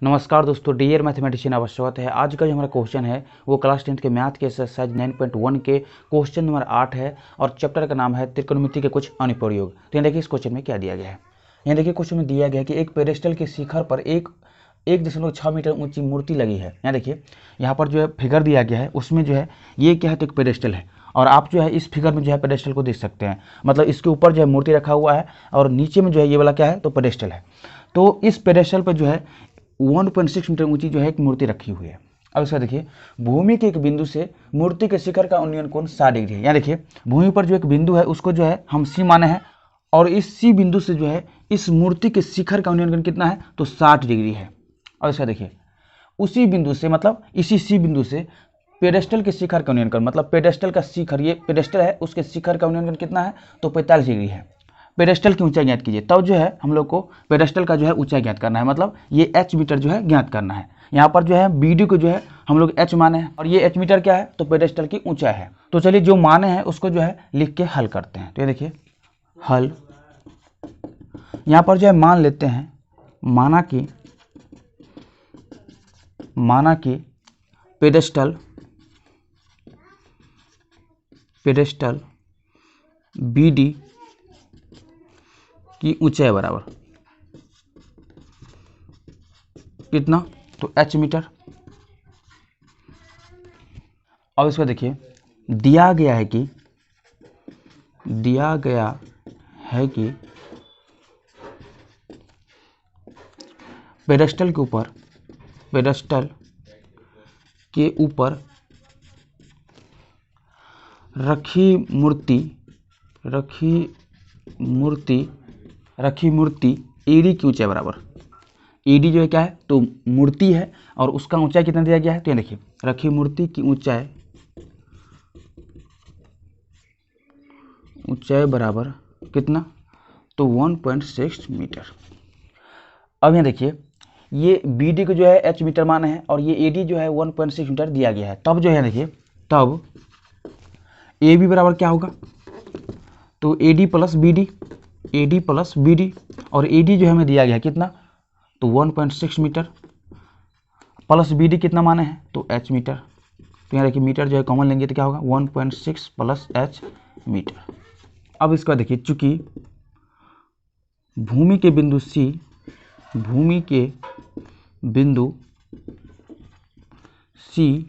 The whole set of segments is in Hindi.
नमस्कार दोस्तों, डियर मैथमेटिशियन आपका स्वागत है। आज का जो हमारा क्वेश्चन है वो क्लास 10 के मैथ के एक्सरसाइज 9.1 के क्वेश्चन नंबर 8 है और चैप्टर का नाम है त्रिकोणमिति के कुछ अनुप्रयोग। तो यहाँ देखिए इस क्वेश्चन में क्या दिया गया है। यहाँ देखिए क्वेश्चन में दिया गया है कि एक पेडेस्टल के शिखर पर 1.6 मीटर ऊंची मूर्ति लगी है। यहाँ देखिए यहाँ पर जो है फिगर दिया गया है, उसमें जो है ये क्या है तो एक पेडेस्टल है और आप जो है इस फिगर में जो है पेडेस्टल को देख सकते हैं। मतलब इसके ऊपर जो है मूर्ति रखा हुआ है और नीचे में जो है ये वाला क्या है तो पेडेस्टल है। तो इस पेडेस्टल पर जो है 1.6 मीटर ऊंची जो है एक मूर्ति रखी हुई है। अब इसका देखिए भूमि के एक बिंदु से मूर्ति के शिखर का उन्नयन कोण 60 डिग्री है। यहाँ देखिए भूमि पर जो एक बिंदु है उसको जो है हम सी माने हैं और इस सी बिंदु से जो है इस मूर्ति के शिखर का उन्नयन कोण कितना है तो 60 डिग्री है। और इसका देखिए उसी बिंदु से मतलब इसी सी बिंदु से पेडेस्टल के शिखर का उन्नयन कोण मतलब पेडेस्टल का शिखर, ये पेडेस्टल है उसके शिखर का उन्नयन कोण कितना है तो 45 डिग्री है। पेडेस्टल की ऊंचाई ज्ञात कीजिए। तब जो है हम लोग को पेडेस्टल का जो है ऊंचाई ज्ञात करना है, मतलब ये h मीटर जो है ज्ञात करना है। यहाँ पर जो है BD को जो है हम लोग h माने हैं और ये h मीटर क्या है तो पेडेस्टल की ऊंचाई है। तो चलिए जो माने हैं उसको जो है लिख के हल करते हैं। तो ये देखिए हल, यहाँ पर जो है मान लेते हैं, माना कि पेडेस्टल BD की ऊंचाई बराबर कितना तो h मीटर। अब इसको देखिए दिया गया है कि पेडेस्टल के ऊपर रखी मूर्ति एडी की ऊंचाई बराबर, एडी जो है क्या है तो मूर्ति है और उसका ऊंचाई कितना दिया गया है तो ये देखिए रखी मूर्ति की ऊंचाई बराबर कितना तो 1.6 मीटर। अब यहाँ देखिए ये BD को जो है h मीटर माना है और ये AD जो है 1.6 मीटर दिया गया है। तब जो है देखिए तब AB बराबर क्या होगा तो AD प्लस BD और AD जो है हमें दिया गया है कितना तो 1.6 मीटर प्लस BD कितना माने हैं तो h मीटर। तो यहाँ देखिए मीटर जो है कॉमन लेंगे तो क्या होगा 1.6 प्लस h मीटर। अब इसका देखिए चूंकि भूमि के बिंदु C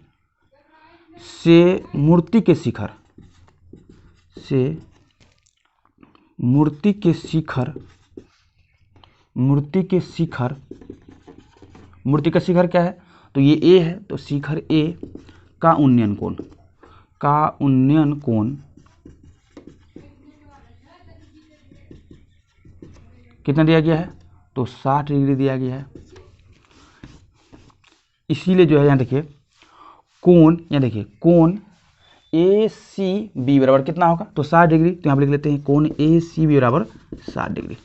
से मूर्ति के शिखर क्या है तो ये A है तो शिखर A का उन्नयन कोण कितना दिया गया है तो 60 डिग्री दिया गया है। इसीलिए जो है यहाँ देखिए कोण ACB बराबर कितना होगा तो 60 डिग्री। तो यहाँ पर लिख लेते हैं कोण ACB बराबर 60 डिग्री।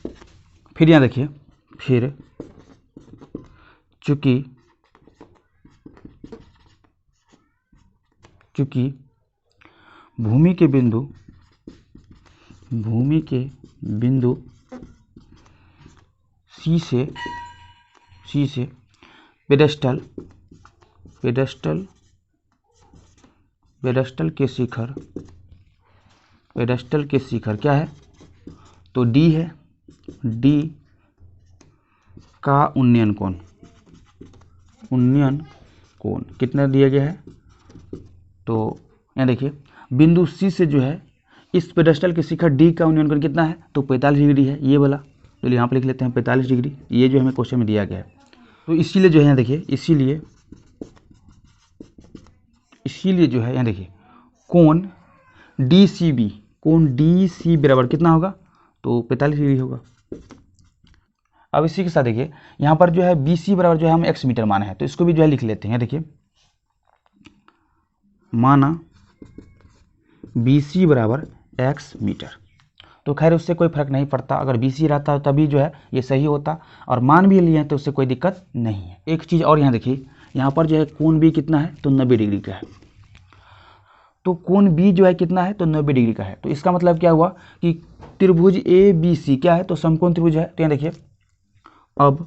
फिर यहाँ देखिए चूंकि भूमि के बिंदु C से पेडेस्टल के शिखर क्या है तो D है, D का उन्नयन कोण कितना दिया गया है तो यहाँ देखिए बिंदु C से जो है इस पेडेस्टल के शिखर D का उन्नयन कोण कितना है तो 45 डिग्री है ये वाला। तो यहाँ पर लिख लेते हैं 45 डिग्री, ये जो हमें क्वेश्चन में दिया गया है। तो इसीलिए जो है यहाँ देखिए इसीलिए जो है यहाँ देखिए कोण DC बराबर कितना होगा तो 45 डिग्री होगा। अब इसी के साथ देखिए यहाँ पर जो है BC बराबर जो है हम x मीटर माने हैं तो इसको भी जो है लिख लेते हैं। देखिए माना BC बराबर x मीटर, तो खैर उससे कोई फर्क नहीं पड़ता, अगर BC रहता तभी जो है ये सही होता और मान भी लिए तो उससे कोई दिक्कत नहीं है। एक चीज़ और यहाँ देखिए यहाँ पर जो है कोण B कितना है तो 90 डिग्री का है। तो कोण B जो है कितना है तो 90 डिग्री का है। तो इसका मतलब क्या हुआ कि त्रिभुज ABC क्या है तो समकोण त्रिभुज है। तो यहाँ देखिए अब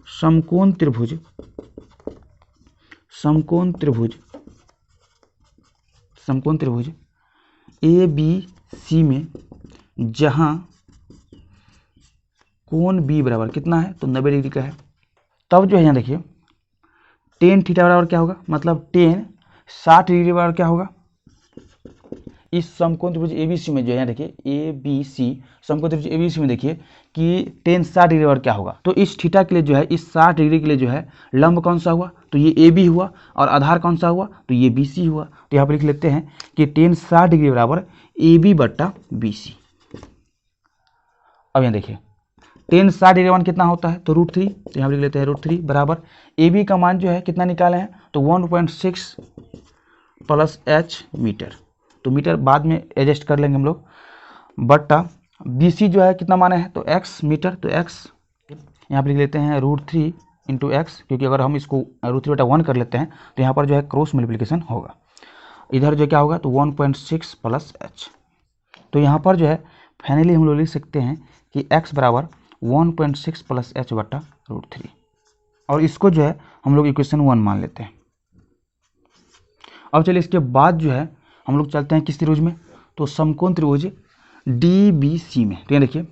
समकोण त्रिभुज ABC में जहां कोण B बराबर कितना है, तो 90 डिग्री का है। तब जो है यहाँ देखिए टेन थीटा बराबर क्या होगा, मतलब टेन 60 डिग्री बराबर क्या होगा, इस समकोण त्रिभुज ABC में जो है यहाँ देखिए ABC समकोण त्रिभुज ABC में देखिए कि टेन 60 डिग्री बराबर क्या होगा। तो इस थीटा के लिए जो है, इस 60 डिग्री के लिए जो है लंब कौन सा हुआ, तो ये AB हुआ, और आधार कौन सा हुआ, तो ये BC हुआ। तो यहाँ पर लिख लेते हैं कि टेन 60 डिग्री बराबर AB बट्टा BC। अब यहाँ देखिए टेन 60 डिग्री मान कितना होता है, तो √3, तो यहाँ पर लिख लेते हैं √3 बराबर AB का मान जो है कितना निकाले हैं, तो 1.6 प्लस h मीटर, तो मीटर बाद में एडजस्ट कर लेंगे हम लोग, बट्टा BC जो है कितना माने हैं, तो x मीटर, तो x यहाँ पर लिख लेते हैं √3 इंटू x, क्योंकि अगर हम इसको √3/1 कर लेते हैं तो यहाँ पर जो है क्रॉस मल्टीप्लिकेशन होगा, इधर जो क्या होगा, तो 1.6 प्लस h। तो यहाँ पर जो है फाइनली हम लोग लिख सकते हैं कि x बराबर 1.6 प्लस h बट्टा √3, और इसको जो है हम लोग इक्वेशन 1 मान लेते हैं। अब चलिए इसके बाद जो है हम लोग चलते हैं किस त्रिभुज में, तो समकोण त्रिभुज DBC में। तो यहाँ देखिए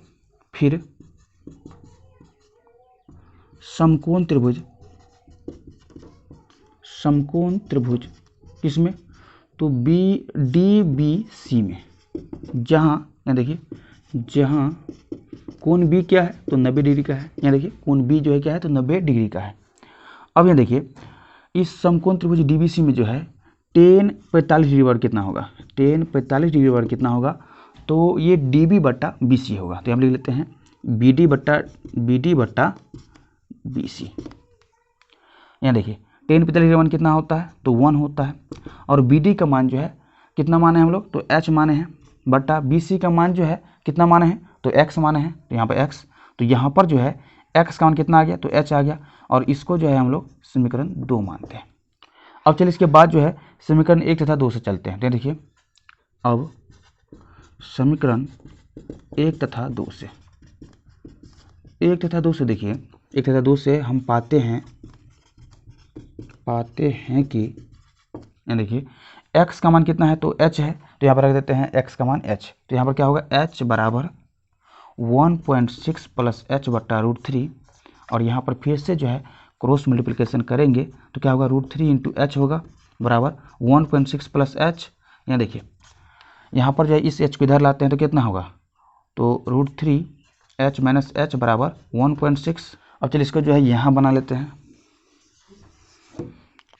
फिर समकोण त्रिभुज किसमें, तो DBC में, जहाँ यहाँ देखिए जहाँ कोण B क्या है, तो 90 डिग्री का है। यहाँ देखिए कोण B जो है क्या है, तो 90 डिग्री का है। अब यहाँ देखिए इस समकोण त्रिभुज DBC में जो है टेन 45 डिग्री बराबर कितना होगा, टेन 45 डिग्री बराबर कितना होगा, तो ये DB बट्टा BC होगा। तो हम लिख लेते हैं BD बट्टा BC। यहाँ देखिए टेन 45 डिग्री मान कितना होता है, तो 1 होता है, और BD का मान जो है कितना माने हम लोग, तो h माने हैं, बट्टा BC का मान जो है कितना माने हैं, तो x माने हैं, तो यहाँ पर x, तो यहाँ पर जो है x का मान कितना आ गया, तो h आ गया, और इसको जो है हम लोग समीकरण 2 मानते हैं। अब चलिए इसके बाद जो है समीकरण 1 तथा 2 से चलते हैं। तो देखिए अब समीकरण 1 तथा 2 से देखिए 1 तथा 2 से हम पाते हैं कि यहाँ देखिए x का मान कितना है, तो h है, तो यहाँ पर रख देते हैं x का मान h। तो यहाँ पर क्या होगा, h बराबर 1.6 प्लस h बट्टा √3, और यहाँ पर फिर से जो है क्रॉस मल्टीप्लिकेशन करेंगे तो क्या होगा, √3 इंटू h होगा बराबर 1.6 प्लस h। यहाँ देखिए यहाँ पर जो है इस h को इधर लाते हैं तो कितना होगा, तो √3 h माइनस h बराबर 1.6। अब चलिए इसको जो है यहाँ बना लेते हैं।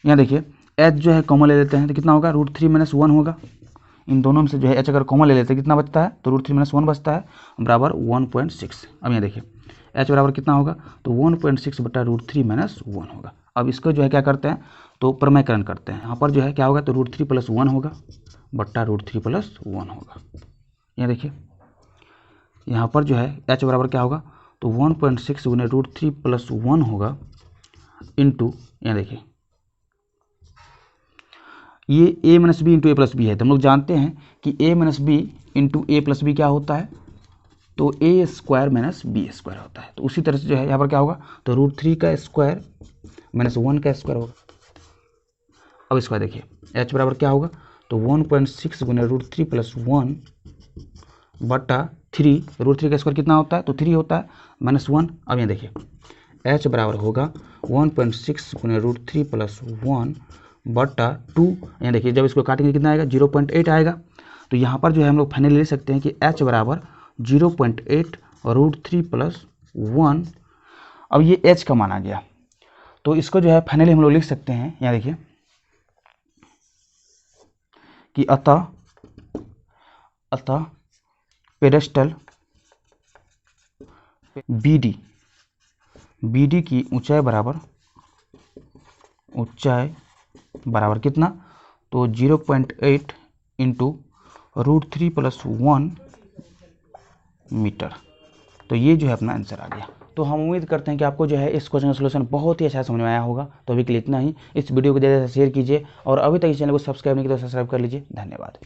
यहाँ देखिए h जो है कॉमन ले लेते हैं तो कितना होगा, √3 माइनस 1 होगा। इन दोनों में से जो है h अगर कॉमन ले लेते हैं कितना बचता है, तो √3 माइनस 1 बचता है बराबर 1.6। अब यहाँ देखिए h बराबर कितना होगा, तो 1.6 बटा √3 माइनस 1 होगा। अब इसको जो है क्या करते हैं, तो प्रमेयकरण करते हैं। यहाँ पर जो है क्या होगा, तो √3 प्लस 1 होगा बट्टा √3 प्लस 1 होगा। यहाँ देखिए यहाँ पर जो है h बराबर क्या होगा, तो 1.6 गुने √3 प्लस 1 होगा इंटू, यहाँ देखिए ये a minus b into a plus b है। तो हम लोग जानते हैं कि a minus b into a plus b क्या होता है, तो a square minus b square होता है। तो उसी तरह से जो है यहाँ पर क्या होगा, तो √3 का स्क्वायर माइनस 1 का स्क्वायर होगा। अब इसका देखिए h बराबर क्या होगा, तो 1.6 गुने √3 प्लस 1 बटा 3, √3 का स्क्वायर कितना होता है, तो 3 होता है माइनस 1। अब यहाँ देखिए h बराबर होगा 1.6 गुने √3 प्लस 1 बटा 2। यहाँ देखिए जब इसको काटेंगे कितना आएगा, 0.8 आएगा। तो यहाँ पर जो है हम लोग फाइनली ले सकते हैं कि h बराबर 0.8 √3 प्लस 1। अब ये h का मान आ गया, तो इसको जो है फाइनली हम लोग लिख सकते हैं। यहाँ देखिए कि अतः पेडेस्टल BD की ऊंचाई बराबर कितना, तो 0.8 इंटू √3 प्लस 1 मीटर। तो ये जो है अपना आंसर आ गया। तो हम उम्मीद करते हैं कि आपको जो है इस क्वेश्चन का सलूशन बहुत ही अच्छा समझ में आया होगा। तो अभी के लिए इतना ही। इस वीडियो को ज़्यादा से शेयर कीजिए, और अभी तक इस चैनल को सब्सक्राइब नहीं किया तो सब्सक्राइब कर लीजिए। धन्यवाद।